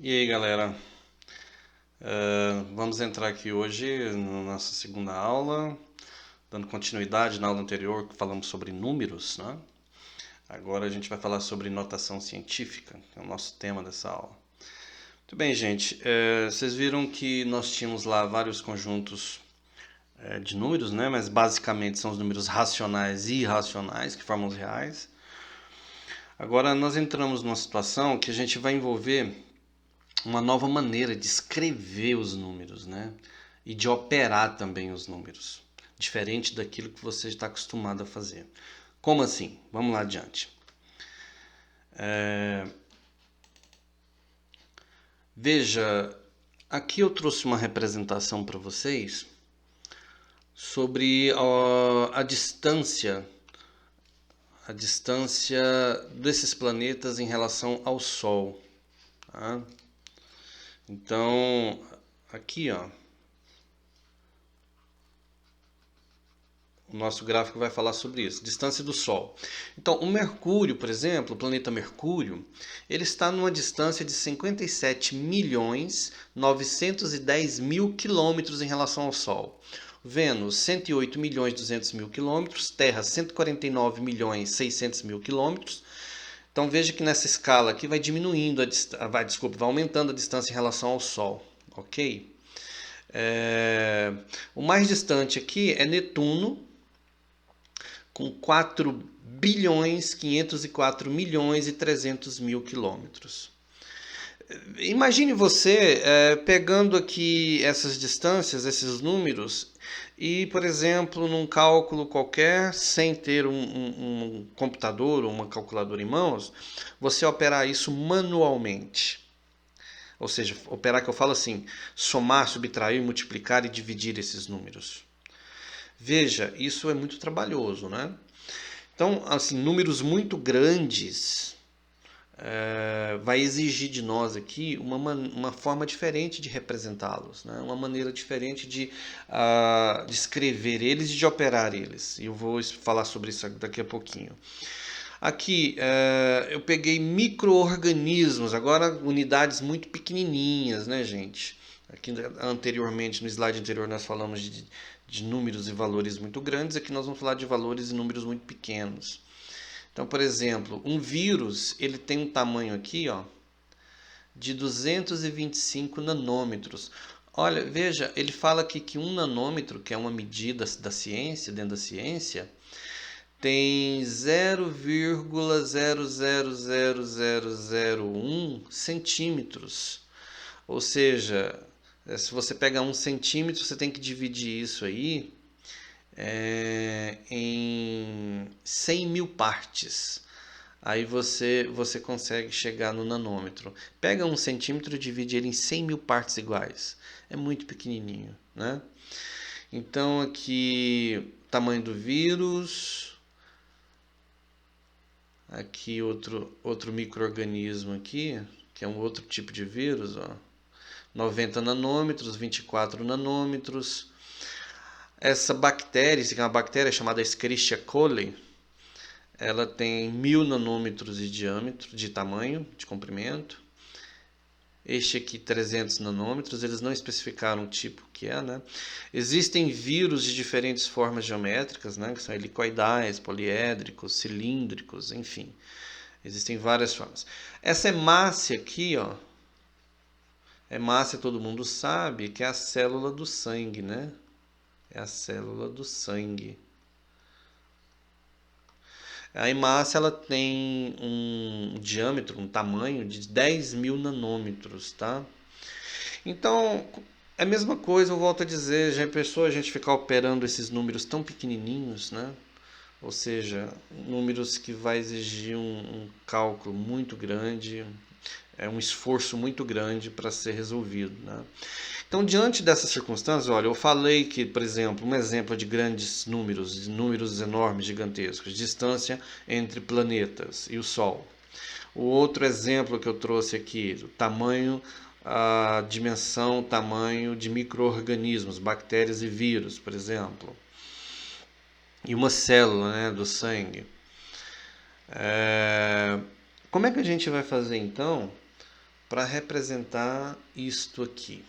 E aí, galera? Vamos entrar aqui hoje na nossa segunda aula, dando continuidade na aula anterior que falamos sobre números, né? Agora a gente vai falar sobre notação científica, que é o nosso tema dessa aula. Muito bem, gente. Vocês viram que nós tínhamos lá vários conjuntos de números, né? Mas basicamente são os números racionais e irracionais que formam os reais. Agora nós entramos numa situação que a gente vai envolver uma nova maneira de escrever os números, né? E de operar também os números, diferente daquilo que você está acostumado a fazer. Como assim? Vamos lá adiante. Veja, aqui eu trouxe uma representação para vocês sobre a distância desses planetas em relação ao Sol. Tá? Então, aqui, ó, o nosso gráfico vai falar sobre isso, distância do Sol. Então, o Mercúrio, por exemplo, o planeta Mercúrio, ele está numa distância de 57 milhões 910 mil quilômetros em relação ao Sol. Vênus, 108 milhões 200 mil quilômetros. Terra, 149 milhões 600 mil quilômetros. Então veja que nessa escala aqui vai diminuindo, vai aumentando a distância em relação ao Sol, ok? O mais distante aqui é Netuno, com 4 bilhões 504 milhões e 300 mil quilômetros. Imagine você pegando aqui essas distâncias, esses números, e, por exemplo, num cálculo qualquer, sem ter um computador ou uma calculadora em mãos, você operar isso manualmente. Ou seja, operar que eu falo assim, somar, subtrair, multiplicar e dividir esses números. Veja, isso é muito trabalhoso, né? Então, assim, números muito grandes vai exigir de nós aqui uma forma diferente de representá-los, né? Uma maneira diferente de escrever eles e de operar eles. E eu vou falar sobre isso daqui a pouquinho. Aqui eu peguei micro-organismos, agora unidades muito pequenininhas, né, gente? Aqui anteriormente, no slide anterior, nós falamos de números e valores muito grandes, aqui nós vamos falar de valores e números muito pequenos. Então, por exemplo, um vírus, ele tem um tamanho aqui, ó, de 225 nanômetros. Olha, veja, ele fala aqui que um nanômetro, que é uma medida da ciência, dentro da ciência, tem 0,000001 centímetros. Ou seja, se você pegar 1 centímetro, você tem que dividir isso aí em 100 mil partes. Aí você consegue chegar no nanômetro. Pega 1 centímetro e divide ele em 100 mil partes iguais. É muito pequenininho, né? Então aqui, tamanho do vírus. Aqui outro micro-organismo aqui, que é um outro tipo de vírus, ó. 90 nanômetros, 24 nanômetros. Essa bactéria, isso aqui é uma bactéria chamada Escherichia coli, ela tem 1000 nanômetros de diâmetro, de tamanho, de comprimento. Este aqui 300 nanômetros, eles não especificaram o tipo que é, né? Existem vírus de diferentes formas geométricas, né? Que são helicoidais, poliédricos, cilíndricos, enfim. Existem várias formas. Essa hemácia aqui, ó. Hemácia todo mundo sabe que é a célula do sangue, né? É a célula do sangue. A hemácia ela tem um diâmetro, um tamanho de 10.000 nanômetros, tá? Então, é a mesma coisa, eu volto a dizer, já pensou a gente ficar operando esses números tão pequenininhos, né? Ou seja, números que vai exigir um cálculo muito grande, um esforço muito grande para ser resolvido, né? Então, diante dessas circunstâncias, olha, eu falei que, por exemplo, um exemplo de grandes números, números enormes, gigantescos, distância entre planetas e o Sol. O outro exemplo que eu trouxe aqui, o tamanho, a dimensão, o tamanho de micro-organismos, bactérias e vírus, por exemplo. E uma célula, né, do sangue. Como é que a gente vai fazer então para representar isto aqui.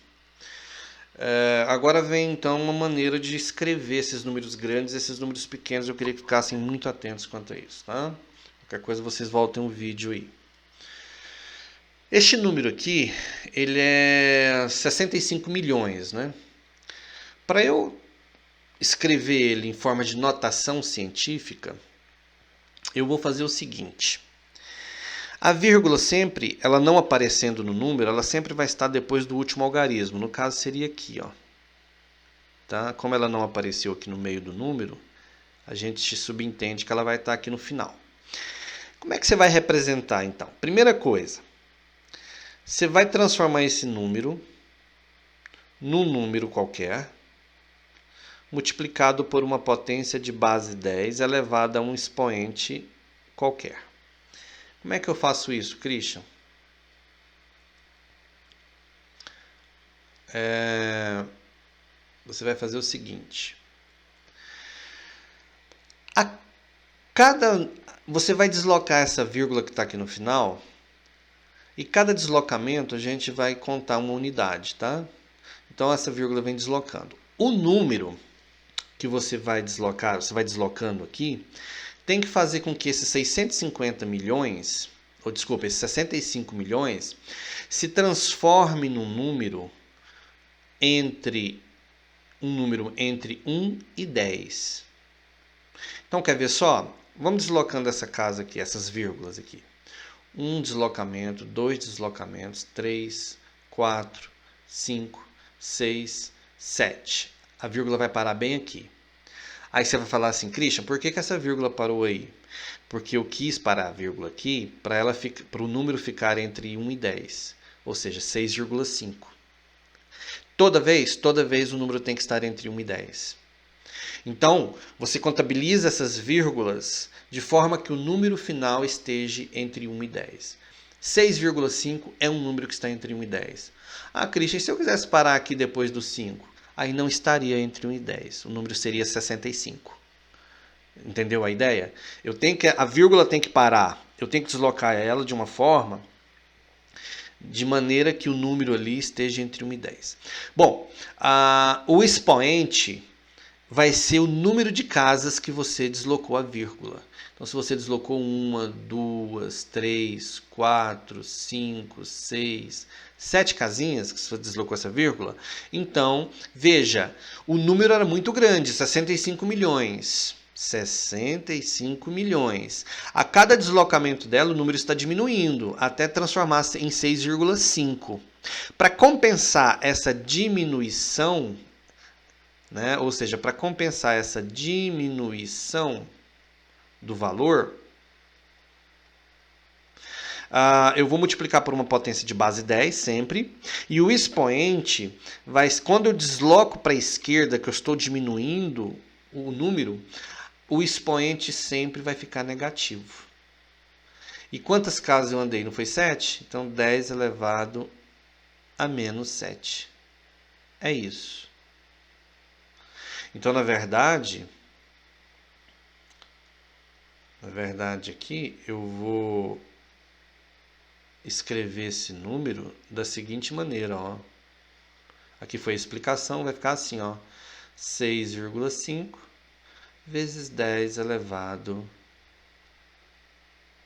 Agora vem então uma maneira de escrever esses números grandes, esses números pequenos. Eu queria que ficassem muito atentos quanto a isso, tá? Qualquer coisa vocês voltem um vídeo aí. Este número aqui, ele é 65 milhões, né? Para eu escrever ele em forma de notação científica, eu vou fazer o seguinte. A vírgula sempre, ela não aparecendo no número, ela sempre vai estar depois do último algarismo. No caso seria aqui, ó. Tá? Como ela não apareceu aqui no meio do número, a gente subentende que ela vai estar aqui no final. Como é que você vai representar então? Primeira coisa, você vai transformar esse número num número qualquer, multiplicado por uma potência de base 10 elevada a um expoente qualquer. Como é que eu faço isso, Christian? Você vai fazer o seguinte. Você vai deslocar essa vírgula que está aqui no final, e cada deslocamento a gente vai contar uma unidade, tá? Então essa vírgula vem deslocando. O número que você vai deslocar, você vai deslocando aqui, tem que fazer com que esses 650 milhões, ou desculpa, esses 65 milhões, se transforme num número entre 1 e 10. Então, quer ver só? Vamos deslocando essa casa aqui, essas vírgulas aqui. 1 deslocamento, 2 deslocamentos, 3, 4, 5, 6, 7. A vírgula vai parar bem aqui. Aí você vai falar assim, Christian, por que essa vírgula parou aí? Porque eu quis parar a vírgula aqui para o número ficar entre 1 e 10, ou seja, 6,5. Toda vez o número tem que estar entre 1 e 10. Então, você contabiliza essas vírgulas de forma que o número final esteja entre 1 e 10. 6,5 é um número que está entre 1 e 10. Ah, Christian, se eu quisesse parar aqui depois do 5? Aí não estaria entre 1 e 10. O número seria 65. Entendeu a ideia? A vírgula tem que parar. Eu tenho que deslocar ela de uma forma de maneira que o número ali esteja entre 1 e 10. Bom, o expoente vai ser o número de casas que você deslocou a vírgula. Então, se você deslocou 1, 2, 3, 4, 5, 6, 7 casinhas que você deslocou essa vírgula, então, veja, o número era muito grande, 65 milhões. 65 milhões. A cada deslocamento dela, o número está diminuindo, até transformar-se em 6,5. Para compensar essa diminuição, né? Ou seja, para compensar essa diminuição do valor, eu vou multiplicar por uma potência de base 10 sempre, e o expoente quando eu desloco para a esquerda, que eu estou diminuindo o número, o expoente sempre vai ficar negativo. E quantas casas eu andei? Não foi 7? Então 10 elevado a menos 7. É isso. Então, na verdade aqui eu vou escrever esse número da seguinte maneira, ó. Aqui foi a explicação, vai ficar assim, ó. 6,5 vezes 10 elevado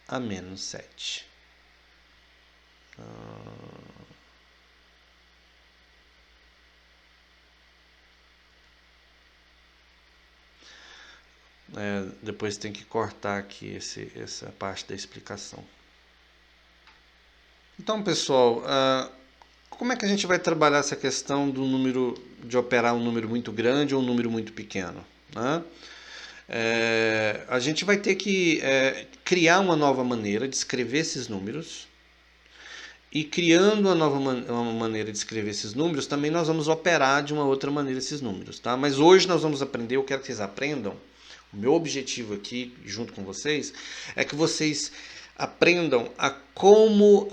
a menos 7. Depois tem que cortar aqui essa parte da explicação. Então, pessoal, como é que a gente vai trabalhar essa questão do número, de operar um número muito grande ou um número muito pequeno, né? A gente vai ter que criar uma nova maneira de escrever esses números. E criando uma maneira de escrever esses números, também nós vamos operar de uma outra maneira esses números, tá? Mas hoje nós vamos aprender, eu quero que vocês aprendam. O meu objetivo aqui, junto com vocês, é que vocês aprendam a como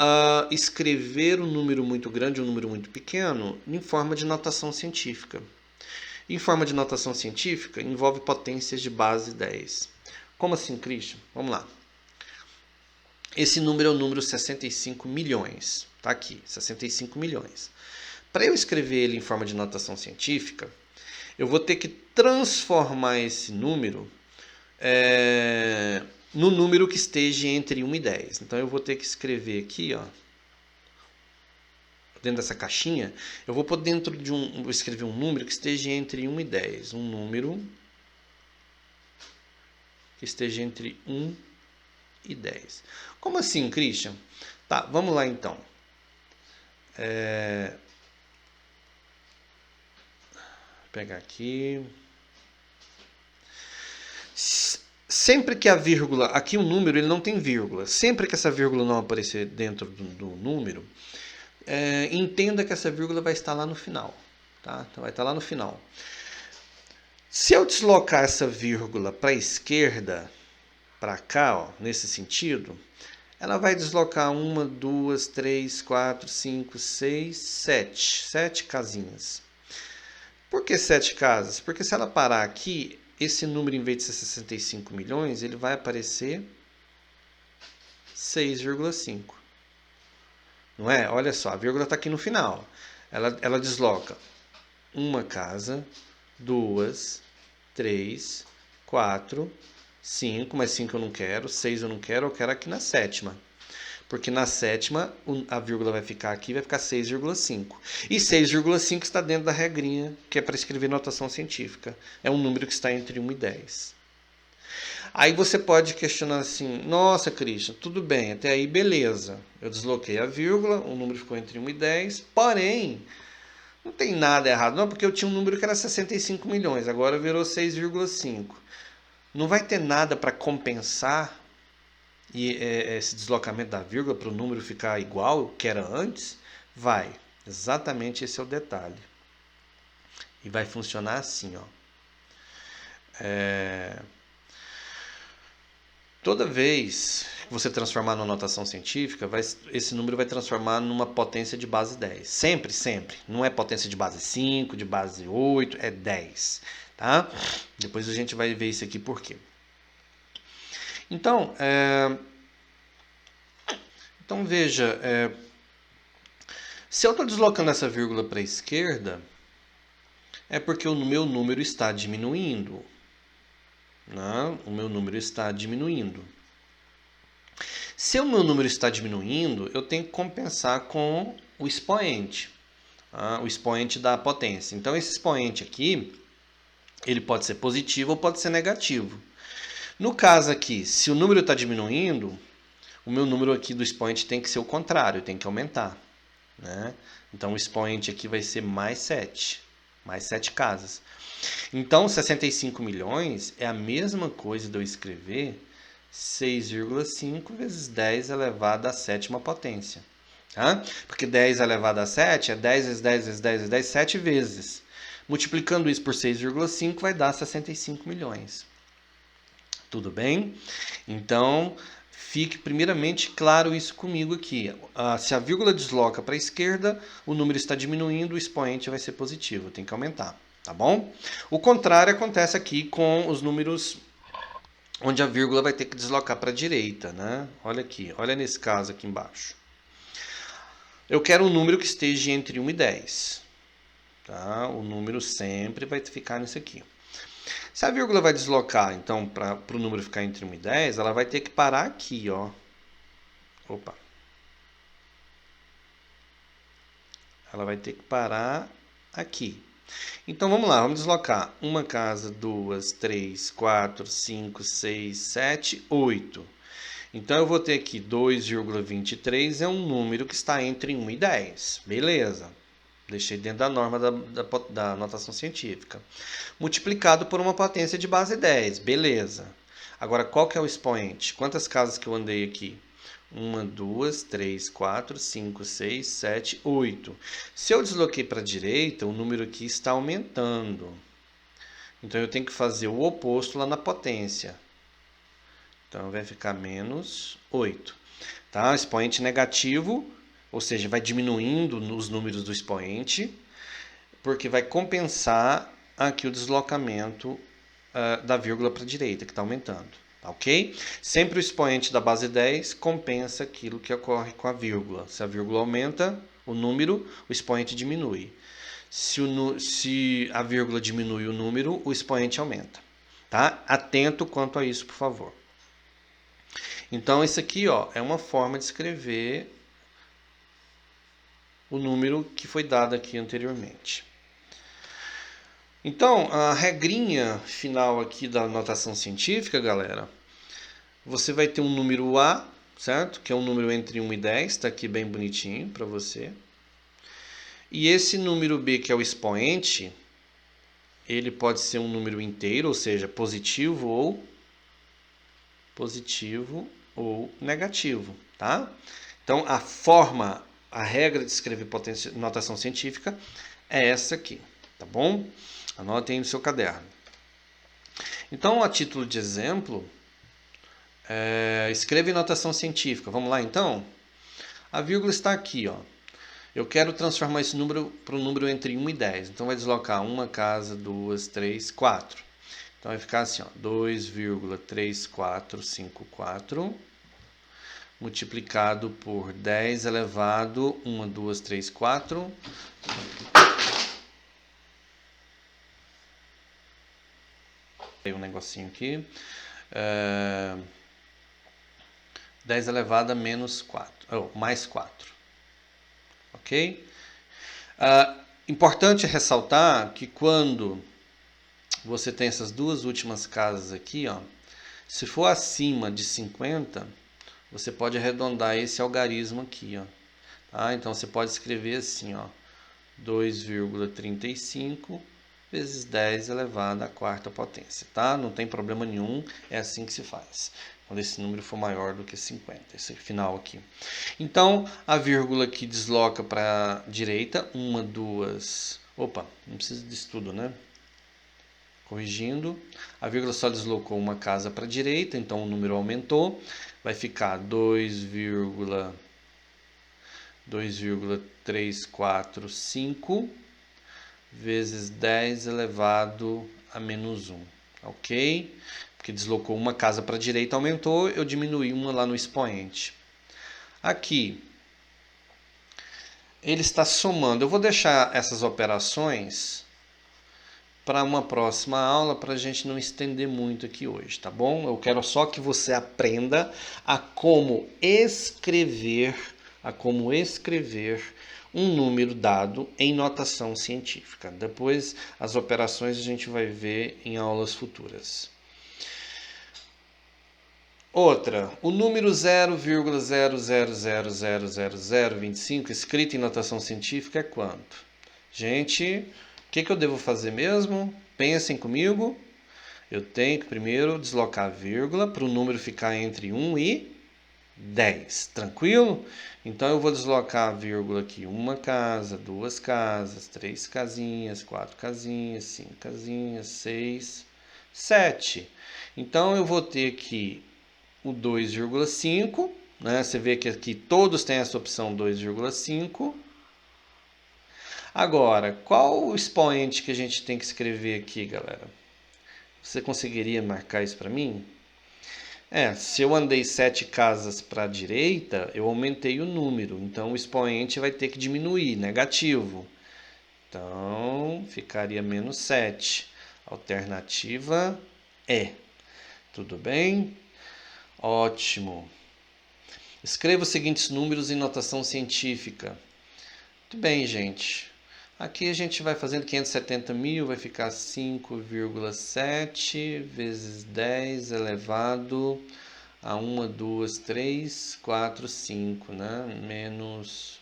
escrever um número muito grande ou um número muito pequeno em forma de notação científica. Em forma de notação científica, envolve potências de base 10. Como assim, Christian? Vamos lá. Esse número é o número 65 milhões. Está aqui, 65 milhões. Para eu escrever ele em forma de notação científica, eu vou ter que transformar esse número no número que esteja entre 1 e 10. Então eu vou ter que escrever aqui, ó, dentro dessa caixinha, eu vou pôr dentro de vou escrever um número que esteja entre 1 e 10. Um número que esteja entre 1 e 10. Como assim, Christian? Tá, vamos lá então. Vou pegar aqui. Sempre que a vírgula, aqui o número ele não tem vírgula, sempre que essa vírgula não aparecer dentro do número, entenda que essa vírgula vai estar lá no final, tá? Então vai estar lá no final. Se eu deslocar essa vírgula para a esquerda, para cá, ó, nesse sentido, ela vai deslocar 1, 2, 3, 4, 5, 6, 7. 7 casinhas. Por que 7 casas? Porque se ela parar aqui, esse número, em vez de ser 65 milhões, ele vai aparecer 6,5. Não é? Olha só, a vírgula está aqui no final. Ela desloca uma casa, 2, 3, 4, 5, mas 5 eu não quero, 6 eu não quero, eu quero aqui na sétima. Porque na sétima a vírgula vai ficar aqui, vai ficar 6,5. E 6,5 está dentro da regrinha, que é para escrever notação científica. É um número que está entre 1 e 10. Aí você pode questionar assim, nossa, Christian, tudo bem, até aí beleza. Eu desloquei a vírgula, o número ficou entre 1 e 10, porém, não tem nada errado. Não, porque eu tinha um número que era 65 milhões, agora virou 6,5. Não vai ter nada para compensar esse deslocamento da vírgula para o número ficar igual ao que era antes? Vai. Exatamente esse é o detalhe. E vai funcionar assim, ó. Toda vez que você transformar numa notação científica, esse número vai transformar numa potência de base 10. Sempre, sempre. Não é potência de base 5, de base 8, é 10. Tá? Depois a gente vai ver isso aqui por quê. Então, veja, se eu estou deslocando essa vírgula para a esquerda, é porque o meu número está diminuindo. Né? O meu número está diminuindo. Se o meu número está diminuindo, eu tenho que compensar com o expoente. Tá? O expoente da potência. Então, esse expoente aqui, ele pode ser positivo ou pode ser negativo. No caso aqui, se o número está diminuindo, o meu número aqui do expoente tem que ser o contrário, tem que aumentar. Né? Então o expoente aqui vai ser mais 7 casas. Então 65 milhões é a mesma coisa de eu escrever 6,5 vezes 10 elevado à sétima potência. Tá? Porque 10 elevado a 7 é 10 vezes 10 vezes 10 vezes 10, 7 vezes. Multiplicando isso por 6,5 vai dar 65 milhões. Tudo bem? Então, fique primeiramente claro isso comigo aqui. Se a vírgula desloca para a esquerda, o número está diminuindo, o expoente vai ser positivo, tem que aumentar, tá bom? O contrário acontece aqui com os números onde a vírgula vai ter que deslocar para a direita, né? Olha aqui, olha nesse caso aqui embaixo. Eu quero um número que esteja entre 1 e 10. Tá? O número sempre vai ficar nisso aqui. Se a vírgula vai deslocar, então, para o número ficar entre 1 e 10, ela vai ter que parar aqui, ó. Opa. Ela vai ter que parar aqui. Então, vamos lá, vamos deslocar. Uma casa, 2, 3, 4, 5, 6, 7, 8. Então, eu vou ter aqui 2,23 é um número que está entre 1 e 10. Beleza. Deixei dentro da norma da notação científica. Multiplicado por uma potência de base 10. Beleza. Agora, qual que é o expoente? Quantas casas que eu andei aqui? 1, 2, 3, 4, 5, 6, 7, 8. Se eu desloquei para a direita, o número aqui está aumentando. Então, eu tenho que fazer o oposto lá na potência. Então, vai ficar menos 8. Tá? Expoente negativo, ou seja, vai diminuindo os números do expoente, porque vai compensar aqui o deslocamento da vírgula para a direita, que está aumentando. ok? Sempre o expoente da base 10 compensa aquilo que ocorre com a vírgula. Se a vírgula aumenta o número, o expoente diminui. Se a vírgula diminui o número, o expoente aumenta. Tá? Atento quanto a isso, por favor. Então, isso aqui ó, é uma forma de escrever o número que foi dado aqui anteriormente. Então, a regrinha final aqui da notação científica, galera, você vai ter um número A, certo? Que é um número entre 1 e 10, está aqui bem bonitinho para você. E esse número B, que é o expoente, ele pode ser um número inteiro, ou seja, positivo ou negativo, tá? Então, a regra de escrever notação científica é essa aqui, tá bom? Anotem aí no seu caderno. Então, a título de exemplo, escreva em notação científica. Vamos lá, então? A vírgula está aqui, ó. Eu quero transformar esse número para um número entre 1 e 10. Então, vai deslocar uma casa, 2, 3, 4. Então, vai ficar assim, ó, 2,3454 multiplicado por 10 elevado 1, 2, 3, 4. Tem um negocinho aqui. 10 elevado a menos 4, mais 4. Ok? Importante ressaltar que quando você tem essas duas últimas casas aqui, ó, se for acima de 50, você pode arredondar esse algarismo aqui, ó. Tá? Então você pode escrever assim, ó, 2,35 vezes 10 elevado à quarta potência, tá? Não tem problema nenhum, é assim que se faz. Quando esse número for maior do que 50, esse final aqui. Então, a vírgula aqui desloca para a direita, uma, duas... Opa, não precisa disso tudo, né? Corrigindo, a vírgula só deslocou uma casa para a direita, então o número aumentou. Vai ficar 2,345 vezes 10 elevado a menos 1, ok? Porque deslocou uma casa para a direita, aumentou, eu diminuí uma lá no expoente. Aqui, ele está somando. Eu vou deixar essas operações para uma próxima aula, para a gente não estender muito aqui hoje, tá bom? Eu quero só que você aprenda a como escrever um número dado em notação científica. Depois, as operações a gente vai ver em aulas futuras. Outra, o número 0,00000025 escrito em notação científica é quanto? Gente, o que eu devo fazer mesmo? Pensem comigo. Eu tenho que primeiro deslocar a vírgula para o número ficar entre 1 e 10. Tranquilo? Então eu vou deslocar a vírgula aqui. Uma casa, duas casas, três casinhas, quatro casinhas, cinco casinhas, 6, 7. Então eu vou ter aqui o 2,5, né? Você vê que aqui todos têm essa opção 2,5. Agora, qual o expoente que a gente tem que escrever aqui, galera? Você conseguiria marcar isso para mim? Se eu andei 7 casas para a direita, eu aumentei o número. Então, o expoente vai ter que diminuir, negativo. Então, ficaria menos 7. Alternativa E. Tudo bem? Ótimo. Escreva os seguintes números em notação científica. Muito bem, gente. Aqui a gente vai fazendo 570 mil, vai ficar 5,7 vezes 10 elevado a 1, 2, 3, 4, 5, né?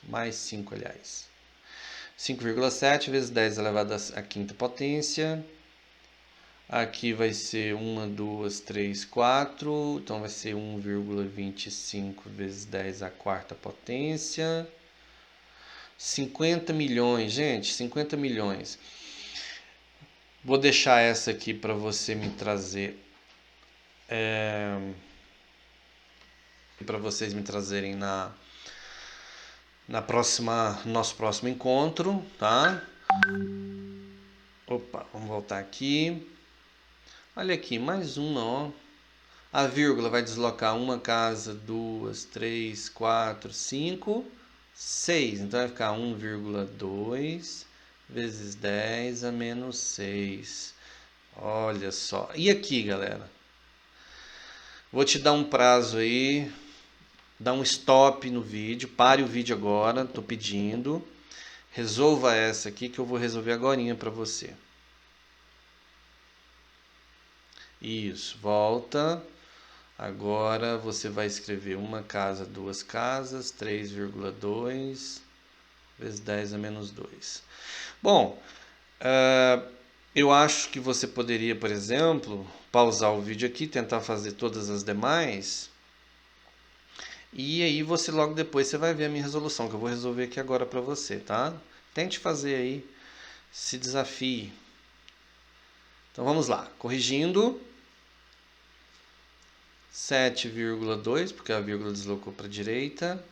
Mais 5, aliás. 5,7 vezes 10 elevado à quinta potência. Aqui vai ser 1, 2, 3, 4. Então vai ser 1,25 vezes 10 à quarta potência. 50 milhões, gente, 50 milhões. Vou deixar essa aqui para você me trazer, para vocês me trazerem nosso próximo encontro, tá? Opa, vamos voltar aqui. Olha aqui, mais uma, ó. A vírgula vai deslocar uma casa, 2, 3, 4, 5, 6. Então vai ficar 1,2 vezes 10 a menos 6. Olha só. E aqui, galera? Vou te dar um prazo aí. Dá um stop no vídeo. Pare o vídeo agora. Tô pedindo. Resolva essa aqui que eu vou resolver agorinha para você. Isso. Volta. Agora você vai escrever uma casa, duas casas, 3,2 vezes 10 a menos 2. Bom, eu acho que você poderia, por exemplo, pausar o vídeo aqui, tentar fazer todas as demais. E aí você logo depois você vai ver a minha resolução, que eu vou resolver aqui agora para você, tá? Tente fazer aí, se desafie. Então vamos lá, corrigindo. 7,2, porque a vírgula deslocou para a direita,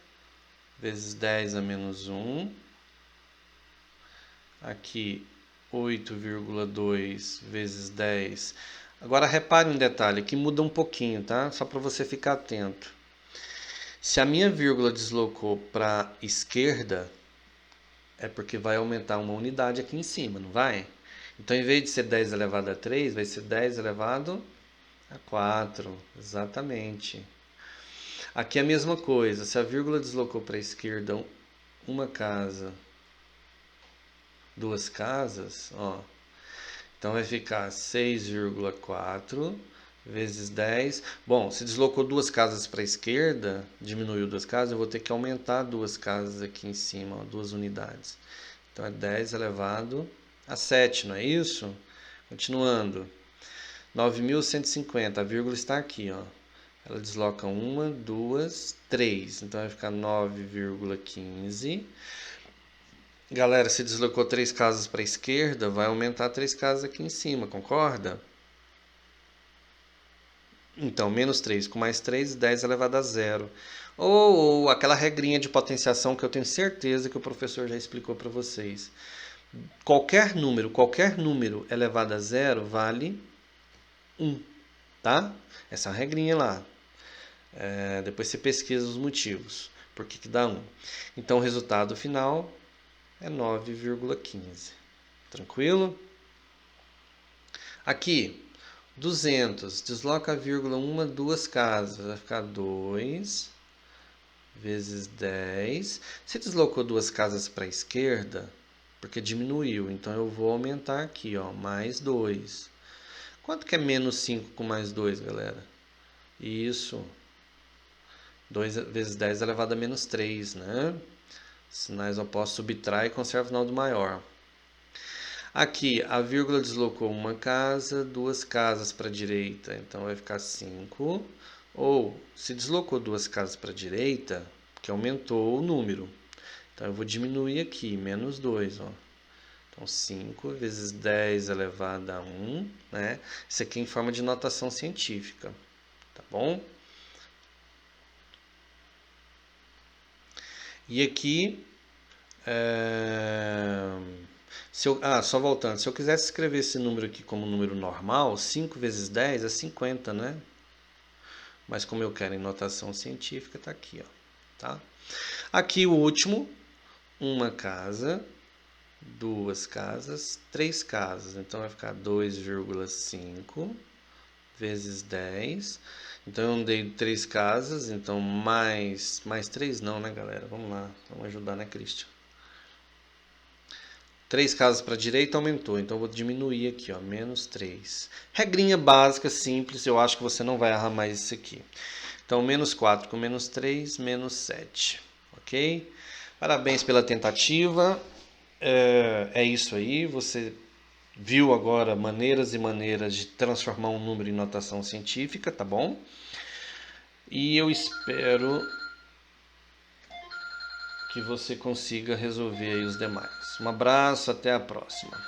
vezes 10 a menos 1. Aqui 8,2 vezes 10. Agora repare um detalhe, que muda um pouquinho, tá? Só para você ficar atento. Se a minha vírgula deslocou para a esquerda, é porque vai aumentar uma unidade aqui em cima, não vai? Então, em vez de ser 10 elevado a 3, vai ser 10 elevado a 4. Exatamente. Aqui é a mesma coisa. Se a vírgula deslocou para a esquerda uma casa, duas casas, ó. Então vai ficar 6,4 vezes 10. Bom, se deslocou duas casas para a esquerda, diminuiu duas casas, eu vou ter que aumentar duas casas aqui em cima, ó, duas unidades. Então é 10 elevado a 7, não é isso? Continuando. 9.150, a vírgula está aqui, ó. Ela desloca uma, duas, três. Então vai ficar 9,15. Galera, se deslocou 3 casas para a esquerda, vai aumentar 3 casas aqui em cima, concorda? Então, menos 3 com mais 3, 10 elevado a zero. Ou aquela regrinha de potenciação que eu tenho certeza que o professor já explicou para vocês. Qualquer número elevado a zero vale 1, tá? Essa é a regrinha lá. Depois você pesquisa os motivos. Por que dá 1? Então, o resultado final é 9,15. Tranquilo? Aqui, 200. Desloca a vírgula uma, duas casas. Vai ficar 2 vezes 10. Se deslocou duas casas para a esquerda, porque diminuiu. Então, eu vou aumentar aqui, ó, mais 2. Quanto que é menos 5 com mais 2, galera? Isso. 2 vezes 10 elevado a menos 3, né? Sinais opostos subtrai e conserva o nó do maior. Aqui, a vírgula deslocou uma casa, duas casas para a direita, então vai ficar 5. Ou, se deslocou duas casas para a direita, que aumentou o número. Então, eu vou diminuir aqui, menos 2, ó. Então, 5 vezes 10 elevado a 1, né? Isso aqui é em forma de notação científica, tá bom? E aqui, só voltando, se eu quisesse escrever esse número aqui como número normal, 5 vezes 10 é 50, né? Mas como eu quero em notação científica, tá aqui, ó, tá? Aqui o último, uma casa, duas casas, três casas. Então vai ficar 2,5 vezes 10. Então eu dei 3 casas, então mais 3 não, né, galera? Vamos lá, vamos ajudar, né, Christian? 3 casas para a direita aumentou, então eu vou diminuir aqui, ó, menos 3. Regrinha básica, simples, eu acho que você não vai errar mais isso aqui. Então, menos 4 com menos 3, menos 7, ok? Parabéns pela tentativa, é isso aí, você viu agora maneiras e maneiras de transformar um número em notação científica, tá bom? E eu espero que você consiga resolver aí os demais. Um abraço, até a próxima.